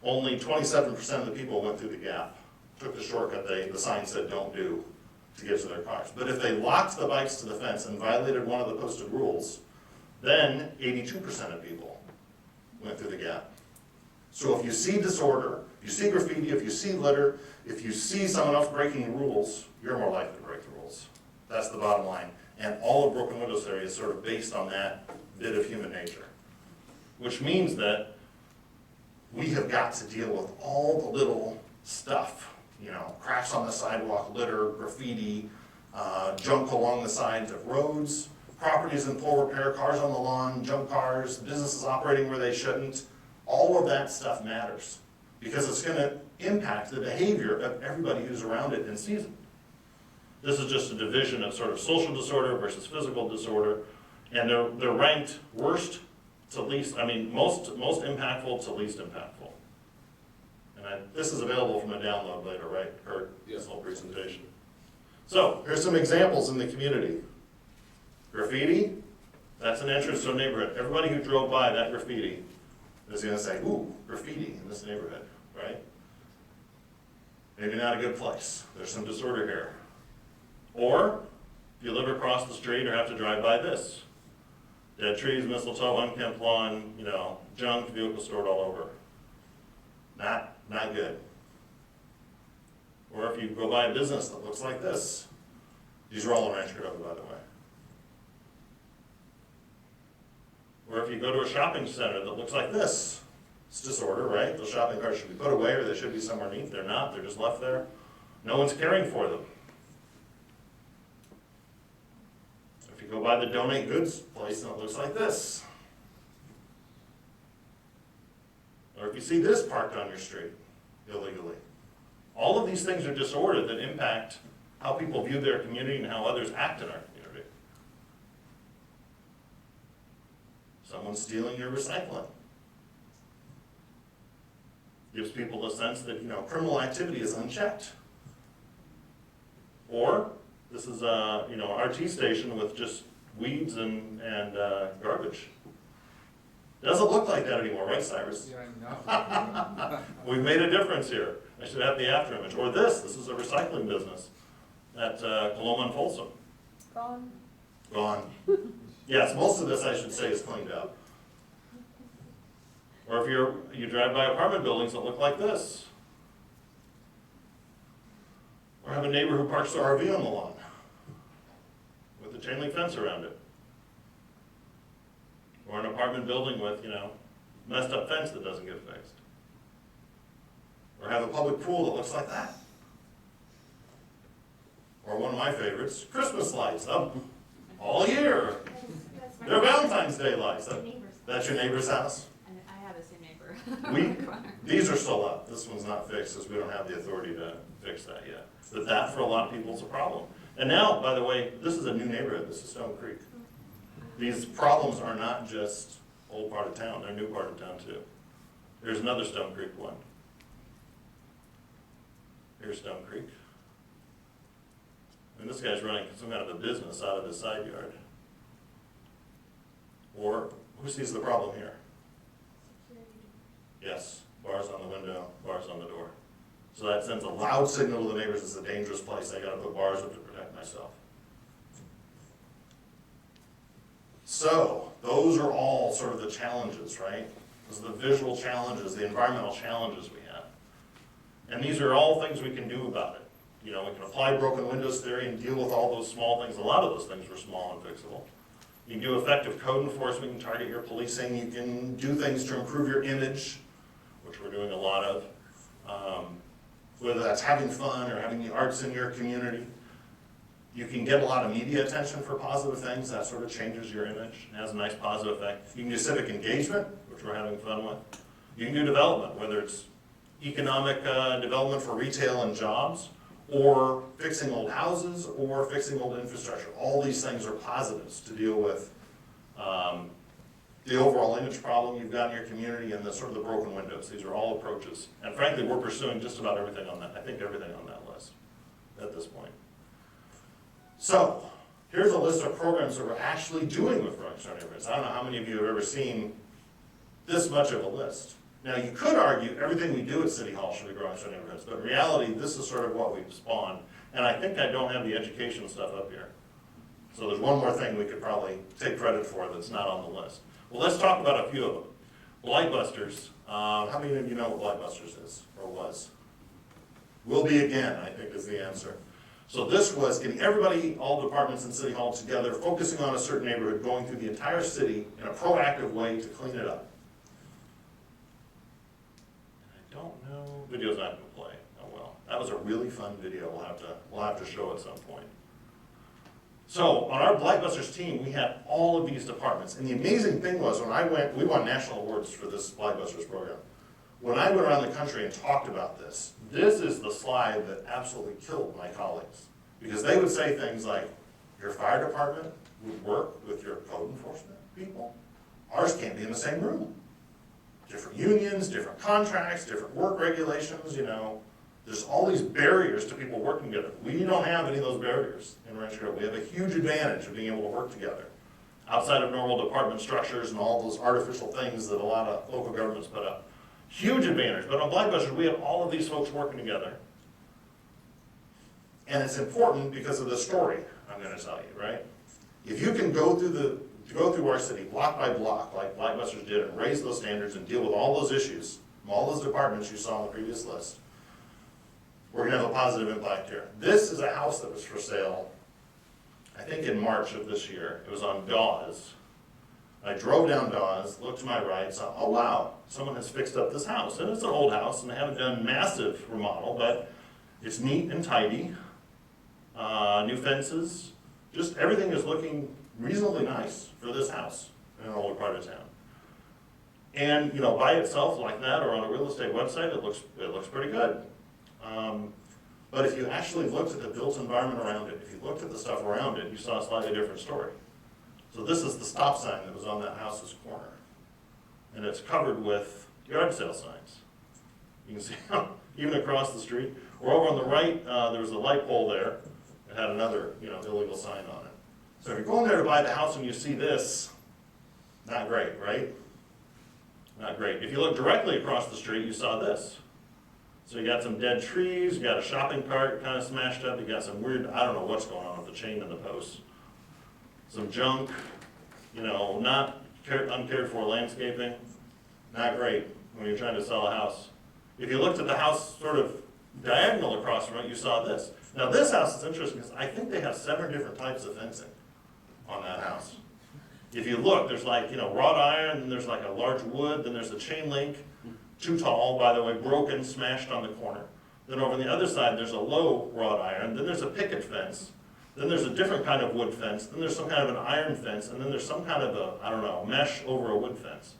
only 27% of the people went through the gap, took the shortcut the sign said don't do to get to their cars. But if they locked the bikes to the fence and violated one of the posted rules, then 82% of people went through the gap. So if you see disorder, if you see graffiti, if you see litter, if you see someone else breaking the rules, you're more likely to break the rules. That's the bottom line. And all of broken windows theory is sort of based on that bit of human nature. Which means that we have got to deal with all the little stuff, cracks on the sidewalk, litter, graffiti, junk along the sides of roads, properties in full repair, cars on the lawn, junk cars, businesses operating where they shouldn't. All of that stuff matters because it's going to impact the behavior of everybody who's around it and sees it. This is just a division of sort of social disorder versus physical disorder, and they're ranked worst to least, most impactful to least impactful. And this is available from a download later, right, Kurt? This whole presentation. So here's some examples in the community. Graffiti, that's an entrance to a neighborhood. Everybody who drove by that graffiti is going to say, ooh, graffiti in this neighborhood, right? Maybe not a good place. There's some disorder here. Or, if you live across the street or have to drive by this. Dead trees, mistletoe, unkempt lawn, junk, vehicles stored all over. Not good. Or if you go by a business that looks like this. These are all in Rancho Cordova, by the way. Or if you go to a shopping center that looks like this. It's disorder, right? Those shopping carts should be put away or they should be somewhere neat. They're not, they're just left there. No one's caring for them. If you go by the donate goods place and it looks like this. Or if you see this parked on your street illegally. All of these things are disorder that impact how people view their community and how others act in our community. Someone's stealing your recycling. Gives people the sense that, criminal activity is unchecked. Or, this is a, RT station with just weeds and garbage. Doesn't look like that anymore, right, Cyrus? Yeah, I know. We've made a difference here. I should have the after image. Or this is a recycling business at Coloma and Folsom. Gone. Yes, most of this, I should say, is cleaned up. Or if you drive by apartment buildings that look like this. Or have a neighbor who parks their RV on the lawn with a chain link fence around it. Or an apartment building with, messed up fence that doesn't get fixed. Or have a public pool that looks like that. Or one of my favorites, Christmas lights up all year. They're Valentine's Day lights. That's your neighbor's house? I have the same neighbor. These are still up. This one's not fixed because we don't have the authority to fix that yet. But that, for a lot of people, is a problem. And now, by the way, this is a new neighborhood. This is Stone Creek. These problems are not just old part of town. They're new part of town, too. Here's another Stone Creek one. Here's Stone Creek. And this guy's running some kind of a business out of his side yard. Or, who sees the problem here? Yes, bars on the window, bars on the door. So that sends a loud signal to the neighbors, it's a dangerous place, I gotta put bars up to protect myself. So, those are all sort of the challenges, right? Those are the visual challenges, the environmental challenges we have. And these are all things we can do about it. You know, we can apply broken windows theory and deal with all those small things. A lot of those things were small and fixable. You can do effective code enforcement, you can target your policing, you can do things to improve your image, which we're doing a lot of. Whether that's having fun or having the arts in your community. You can get a lot of media attention for positive things, that sort of changes your image, and has a nice positive effect. You can do civic engagement, which we're having fun with. You can do development, whether it's economic development for retail and jobs, or fixing old houses, or fixing old infrastructure. All these things are positives to deal with the overall image problem you've got in your community and the sort of the broken windows. These are all approaches. And frankly, we're pursuing just about everything on that, I think everything on that list at this point. So, here's a list of programs that we're actually doing with Growing Strong Neighborhoods. I don't know how many of you have ever seen this much of a list. Now, you could argue everything we do at City Hall should be Growing Strong Neighborhoods, but in reality, this is sort of what we've spawned. And I think I don't have the education stuff up here. So there's one more thing we could probably take credit for that's not on the list. Well, let's talk about a few of them. Blightbusters. How many of you know what Blightbusters is, or was? Will be again, I think is the answer. So this was getting everybody, all departments in City Hall together, focusing on a certain neighborhood, going through the entire city in a proactive way to clean it up. I don't know, video's not gonna play. Oh well, that was a really fun video. We'll have to show at some point. So on our Blightbusters team, we had all of these departments, and the amazing thing was when I went, we won national awards for this Blightbusters program. When I went around the country and talked about this is the slide that absolutely killed my colleagues. Because they would say things like, your fire department would work with your code enforcement people. Ours can't be in the same room. Different unions, different contracts, different work regulations, you know. There's all these barriers to people working together. We don't have any of those barriers in Rancho Cordova. We have a huge advantage of being able to work together. Outside of normal department structures and all those artificial things that a lot of local governments put up. Huge advantage, but on Blightbusters, we have all of these folks working together. And it's important because of the story I'm gonna tell you, right? If you can go through our city block by block, like Blightbusters did, and raise those standards and deal with all those issues, from all those departments you saw on the previous list, we're gonna have a positive impact here. This is a house that was for sale, I think in March of this year. It was on Dawes. I drove down Dawes, looked to my right, saw, oh wow, someone has fixed up this house. And it's an old house, and they haven't done massive remodel, but it's neat and tidy. New fences, just everything is looking reasonably nice for this house in an older part of town. And, you know, by itself like that or on a real estate website, it looks pretty good. But if you actually looked at the built environment around it, if you looked at the stuff around it, you saw a slightly different story. So this is the stop sign that was on that house's corner. And it's covered with yard sale signs. You can see even across the street. Or over on the right, there was a light pole there. It had another, you know, illegal sign on it. So if you're going there to buy the house and you see this, not great, right? Not great. If you look directly across the street, you saw this. So you got some dead trees, you got a shopping cart kind of smashed up, you got some weird, I don't know what's going on with the chain and the posts. Some junk, you know, not uncared for landscaping, not great when you're trying to sell a house. If you looked at the house sort of diagonal across from it, you saw this. Now this house is interesting because I think they have 7 different types of fencing on that house. If you look, there's like, you know, wrought iron, then there's like a large wood, then there's a chain link, too tall, by the way, broken, smashed on the corner. Then over on the other side, there's a low wrought iron, then there's a picket fence, then there's a different kind of wood fence, then there's some kind of an iron fence, and then there's some kind of a, I don't know, mesh over a wood fence.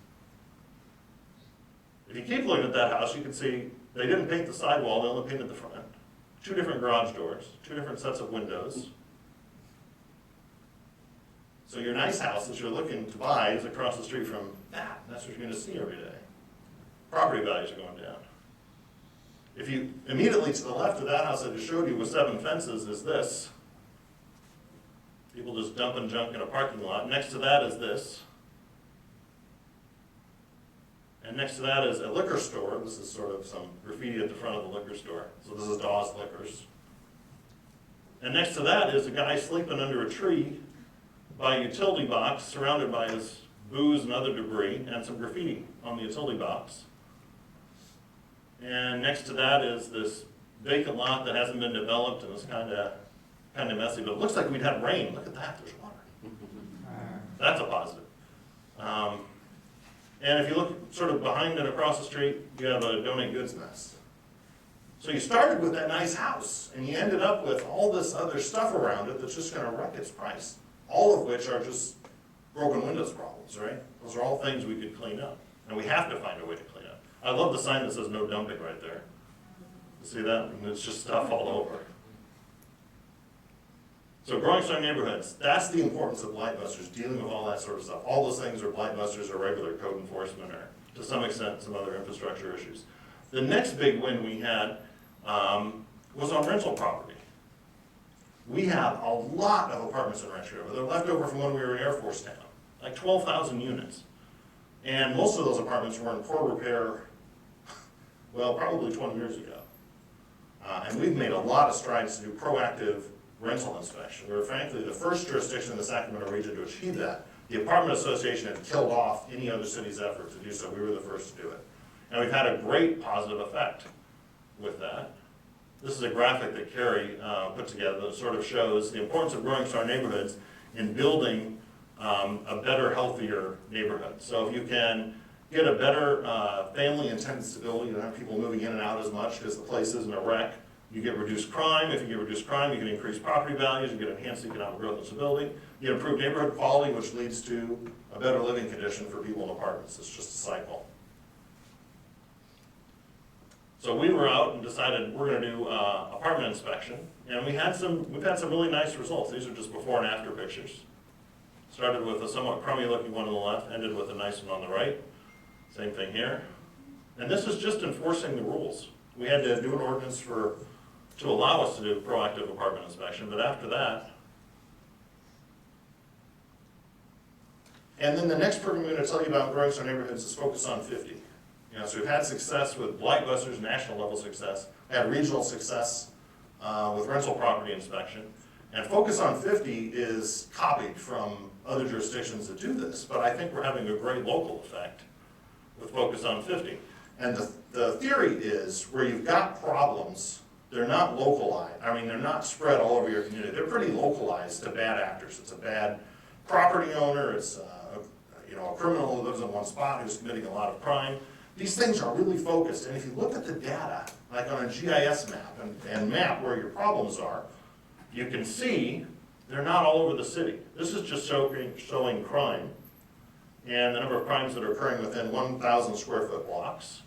If you keep looking at that house, you can see they didn't paint the sidewall, they only painted the front. 2 different garage doors, 2 different sets of windows. So your nice house that you're looking to buy is across the street from that. That's what you're going to see every day. Property values are going down. If you immediately to the left of that house I just showed you with 7 fences is this. People just dumping junk in a parking lot. Next to that is this. And next to that is a liquor store. This is sort of some graffiti at the front of the liquor store. So this is Dawes Liquors. And next to that is a guy sleeping under a tree by a utility box, surrounded by his booze and other debris, and some graffiti on the utility box. And next to that is this vacant lot that hasn't been developed and is kind of messy, but it looks like we'd had rain. Look at that, there's water. That's a positive. And if you look sort of behind and across the street, you have a donate goods nest. So you started with that nice house, and you ended up with all this other stuff around it that's just gonna wreck its price. All of which are just broken windows problems, right? Those are all things we could clean up, and we have to find a way to clean up. I love the sign that says no dumping right there. You see that? And it's just stuff all over. So growing strong neighborhoods, that's the importance of blight busters, dealing with all that sort of stuff. All those things are blight busters or regular code enforcement or to some extent some other infrastructure issues. The next big win we had was on rental property. We have a lot of apartments in Rancho Cordova. They're left over from when we were in Air Force Town, like 12,000 units. And most of those apartments were in poor repair, well, probably 20 years ago. And we've made a lot of strides to do proactive rental inspection. We were frankly the first jurisdiction in the Sacramento region to achieve that. The Apartment Association had killed off any other city's effort to do so. We were the first to do it. And we've had a great positive effect with that. This is a graphic that Carrie put together that sort of shows the importance of growing strong neighborhoods in building a better, healthier neighborhood. So if you can get a better family and tenant stability, you don't have people moving in and out as much because the place isn't a wreck. You get reduced crime. If you get reduced crime, you can increase property values, you get enhanced economic growth and stability. You get improved neighborhood quality, which leads to a better living condition for people in apartments. It's just a cycle. So we were out and decided we're going to do apartment inspection, and we've had some really nice results. These are just before and after pictures. Started with a somewhat crummy looking one on the left, ended with a nice one on the right. Same thing here. And this is just enforcing the rules. We had to do an ordinance to allow us to do proactive apartment inspection, but after that, and then the next program I'm going to tell you about growing strong neighborhoods is Focus on 50. You know, so we've had success with blight busters, national level success, had regional success with rental property inspection, and Focus on 50 is copied from other jurisdictions that do this, but I think we're having a great local effect with Focus on 50. And the theory is where you've got problems, they're not localized. I mean, they're not spread all over your community. They're pretty localized to bad actors. It's a bad property owner. It's a criminal who lives in one spot who's committing a lot of crime. These things are really focused. And if you look at the data, like on a GIS map and map where your problems are, you can see they're not all over the city. This is just showing crime and the number of crimes that are occurring within 1,000 square foot blocks.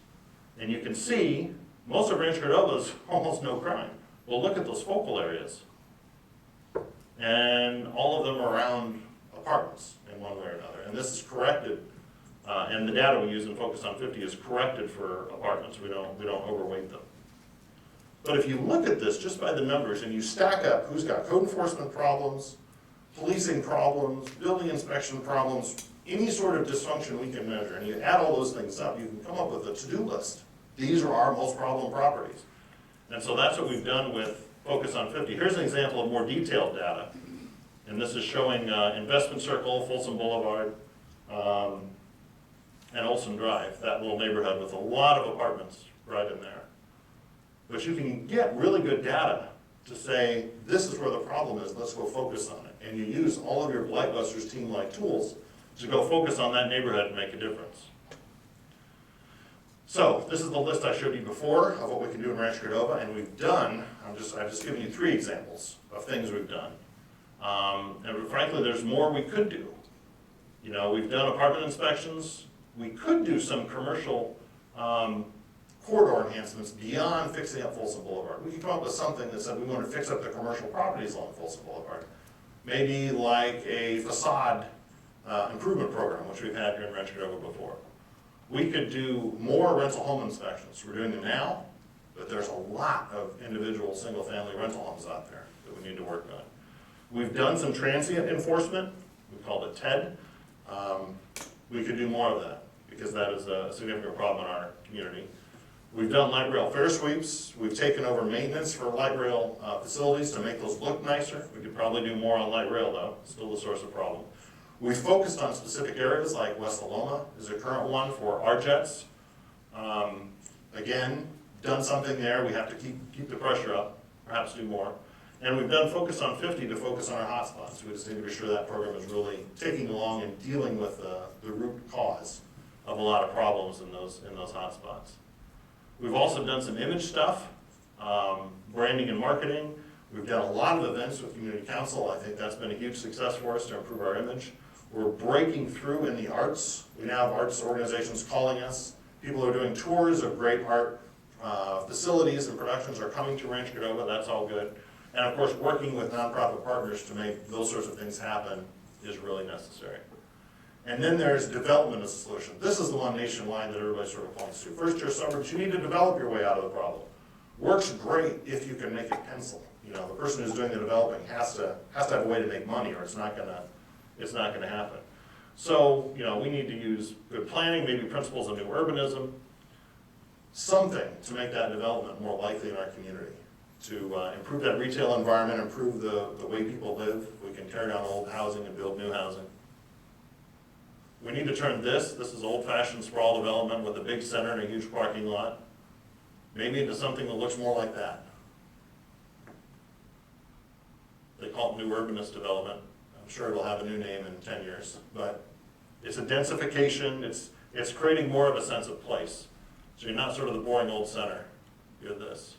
And you can see most of Rancho Cordova is almost no crime. Well, look at those focal areas. And all of them are around apartments in one way or another. And this is corrected, and the data we use in Focus on 50 is corrected for apartments. We don't overweight them. But if you look at this just by the numbers and you stack up who's got code enforcement problems, policing problems, building inspection problems, any sort of dysfunction we can measure, and you add all those things up, you can come up with a to-do list. These are our most problem properties. And so that's what we've done with Focus on 50. Here's an example of more detailed data. And this is showing Investment Circle, Folsom Boulevard, and Olson Drive, that little neighborhood with a lot of apartments right in there. But you can get really good data to say, this is where the problem is, let's go focus on it. And you use all of your Blight Busters team-like tools to go focus on that neighborhood and make a difference. So this is the list I showed you before of what we can do in Rancho Cordova, and we've done, I've just given you 3 examples of things we've done. And frankly, there's more we could do. You know, we've done apartment inspections. We could do some commercial corridor enhancements beyond fixing up Folsom Boulevard. We could come up with something that said we want to fix up the commercial properties along Folsom Boulevard. Maybe like a facade improvement program, which we've had here in Rancho Cordova before. We could do more rental home inspections. We're doing them now, but there's a lot of individual single-family rental homes out there that we need to work on. We've done some transient enforcement, we called it TED. We could do more of that, because that is a significant problem in our community. We've done light rail fare sweeps, we've taken over maintenance for light rail facilities to make those look nicer. We could probably do more on light rail though, still the source of problem. We've focused on specific areas like West Aloma is a current one for our jets. Again, done something there, we have to keep the pressure up, perhaps do more. And we've done Focus on 50 to focus on our hotspots. We just need to be sure that program is really taking along and dealing with the root cause of a lot of problems in those hotspots. We've also done some image stuff, branding and marketing. We've done a lot of events with community council. I think that's been a huge success for us to improve our image. We're breaking through in the arts. We now have arts organizations calling us. People are doing tours of great art facilities and productions are coming to Rancho Cordova. That's all good. And of course, working with nonprofit partners to make those sorts of things happen is really necessary. And then there's development as a solution. This is the one nationwide that everybody sort of points to. First year suburbs, you need to develop your way out of the problem. Works great if you can make it pencil. You know, the person who's doing the developing has to have a way to make money, or it's not gonna happen. So, you know, we need to use good planning, maybe principles of new urbanism, something to make that development more likely in our community, to improve that retail environment, improve the way people live. We can tear down old housing and build new housing. We need to turn this is old-fashioned sprawl development with a big center and a huge parking lot, maybe into something that looks more like that. They call it new urbanist development. I'm sure it'll have a new name in 10 years, but it's a densification, it's creating more of a sense of place. So you're not sort of the boring old center, you're this.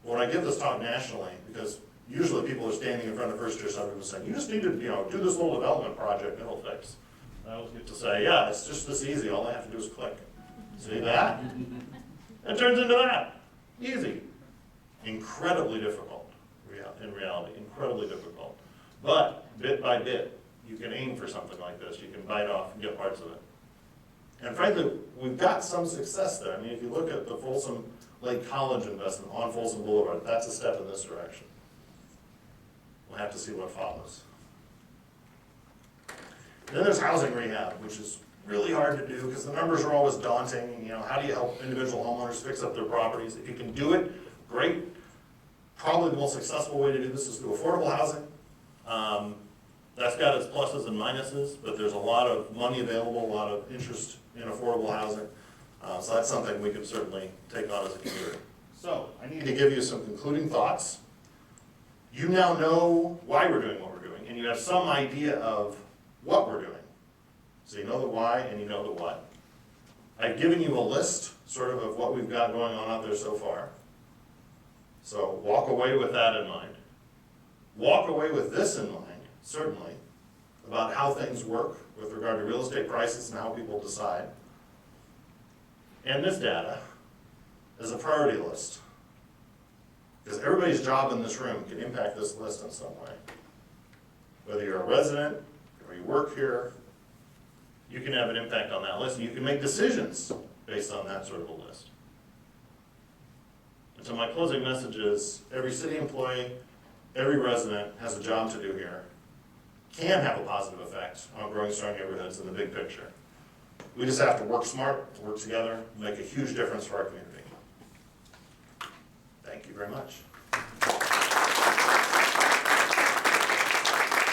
When I give this talk nationally, because usually people are standing in front of first year suburbs and saying, you just need to, you know, do this little development project and it'll fix. I always get to say, yeah, it's just this easy, all I have to do is click. See that? It turns into that. Easy. Incredibly difficult, in reality, incredibly difficult. But bit by bit, you can aim for something like this. You can bite off and get parts of it. And frankly, we've got some success there. I mean, if you look at the Folsom Lake College investment on Folsom Boulevard, that's a step in this direction. We'll have to see what follows. Then there's housing rehab, which is really hard to do because the numbers are always daunting. You know, how do you help individual homeowners fix up their properties? If you can do it, great. Probably the most successful way to do this is through affordable housing. That's got its pluses and minuses, but there's a lot of money available, a lot of interest in affordable housing. So that's something we can certainly take on as a community. So I need to give you some concluding thoughts. You now know why we're doing what we're doing, and you have some idea of what we're doing. So you know the why and you know the what. I've given you a list sort of what we've got going on out there so far. So walk away with that in mind. Walk away with this in mind, certainly, about how things work with regard to real estate prices and how people decide. And this data is a priority list. Because everybody's job in this room can impact this list in some way. Whether you're a resident, or you work here, you can have an impact on that list, and you can make decisions based on that sort of a list. And so my closing message is, every city employee, every resident has a job to do here, can have a positive effect on growing strong neighborhoods in the big picture. We just have to work smart, work together, make a huge difference for our community. Thank you very much.